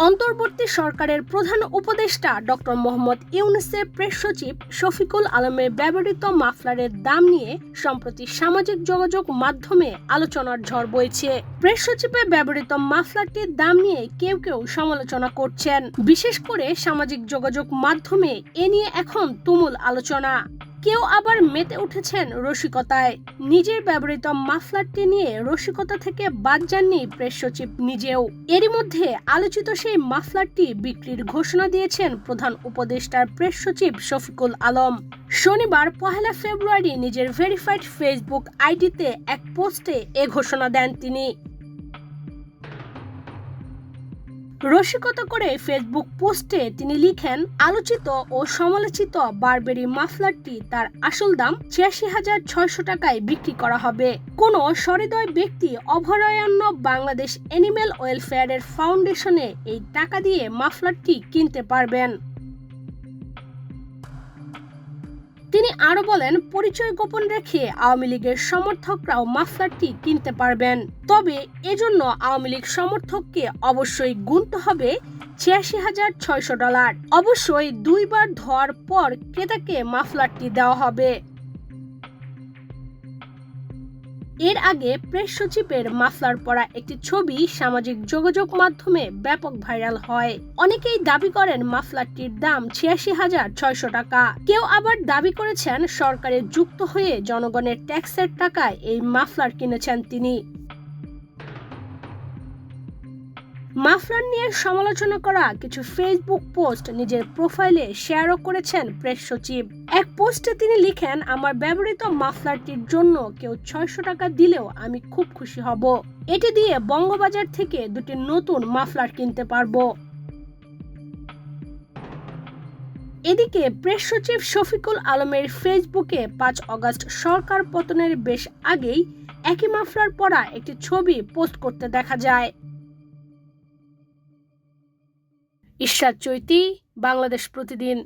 অন্তর্বর্তী সরকারের প্রধান উপদেষ্টা ডক্টর মোহাম্মদ ইউনূসের প্রেস সচিব শফিকুল আলমের ব্যবহৃত মাফলারের দাম নিয়ে সম্প্রতি সামাজিক যোগাযোগ মাধ্যমে আলোচনার ঝড় বইছে। প্রেস সচিবের ব্যবহৃত মাফলারটির দাম নিয়ে কেউ কেউ সমালোচনা করছেন। বিশেষ করে সামাজিক যোগাযোগ মাধ্যমে এ নিয়ে এখন তুমুল আলোচনা। কেউ আবার মেতে উঠেছেন রসিকতায়। নিজের ব্যবহৃত মাফলারটি নিয়ে রসিকতা থেকে বাদ যাননি প্রেস সচিব নিজেও। এরই মধ্যে আলোচিত সেই মাফলারটি বিক্রির ঘোষণা দিয়েছেন প্রধান উপদেষ্টার প্রেস সচিব শফিকুল আলম। শনিবার 1 ফেব্রুয়ারি নিজের ভেরিফাইড ফেসবুক আইডিতে এক পোস্টে এ ঘোষণা দেন তিনি। রসিকতা করে ফেসবুক পোস্টে তিনি লিখেন, আলোচিত ও সমালোচিত বারবেরি মাফলারটি তার আসল দাম ৮৬,৬০০ টাকায় বিক্রি করা হবে। কোন সহৃদয় ব্যক্তি অভয়ারণ্য বাংলাদেশ অ্যানিমেল ওয়েলফেয়ারের ফাউন্ডেশনে এই টাকা দিয়ে মাফলারটি কিনতে পারবেন। তিনি আরো বলেন, পরিচয় গোপন রেখে আওয়ামী লীগের সমর্থকরাও মাফলারটি কিনতে পারবেন। তবে এজন্য আওয়ামী লীগ সমর্থককে অবশ্যই গুনতে হবে $৮৬,৬০০। অবশ্যই 2 বার ধোয়ার পর ক্রেতাকে মাফলারটি দেওয়া হবে। এর আগে প্রেস সচিবের মাফলার পরা একটি ছবি সামাজিক যোগাযোগ মাধ্যমে ব্যাপক ভাইরাল হয়। অনেকেই দাবি করেন মাফলারটির দাম ৮৬,৬০০ টাকা। কেউ আবার দাবি করেছেন সরকারে যুক্ত হয়ে জনগণের ট্যাক্সের টাকায় এই মাফলার কিনেছেন তিনি। মাফলার নিয়ে সমালোচনা করা কিছু ফেসবুক পোস্ট নিজের প্রোফাইলে শেয়ারও করেছেন প্রেস সচিব। এক পোস্টে তিনি লিখেন, আমার ব্যবহৃত মাফলারটির জন্য কেউ ৬০০ টাকা দিলেও আমি খুব খুশি হব। এটি দিয়ে বঙ্গবাজার থেকে 2টি নতুন মাফলার কিনতে পারবো। এদিকে প্রেস সচিব শফিকুল আলমের ফেসবুকে 5 আগস্ট সরকার পতনের বেশ আগেই একই মাফলার পরা একটি ছবি পোস্ট করতে দেখা যায়। ইশরাত চৈতি, বাংলাদেশ প্রতিদিন।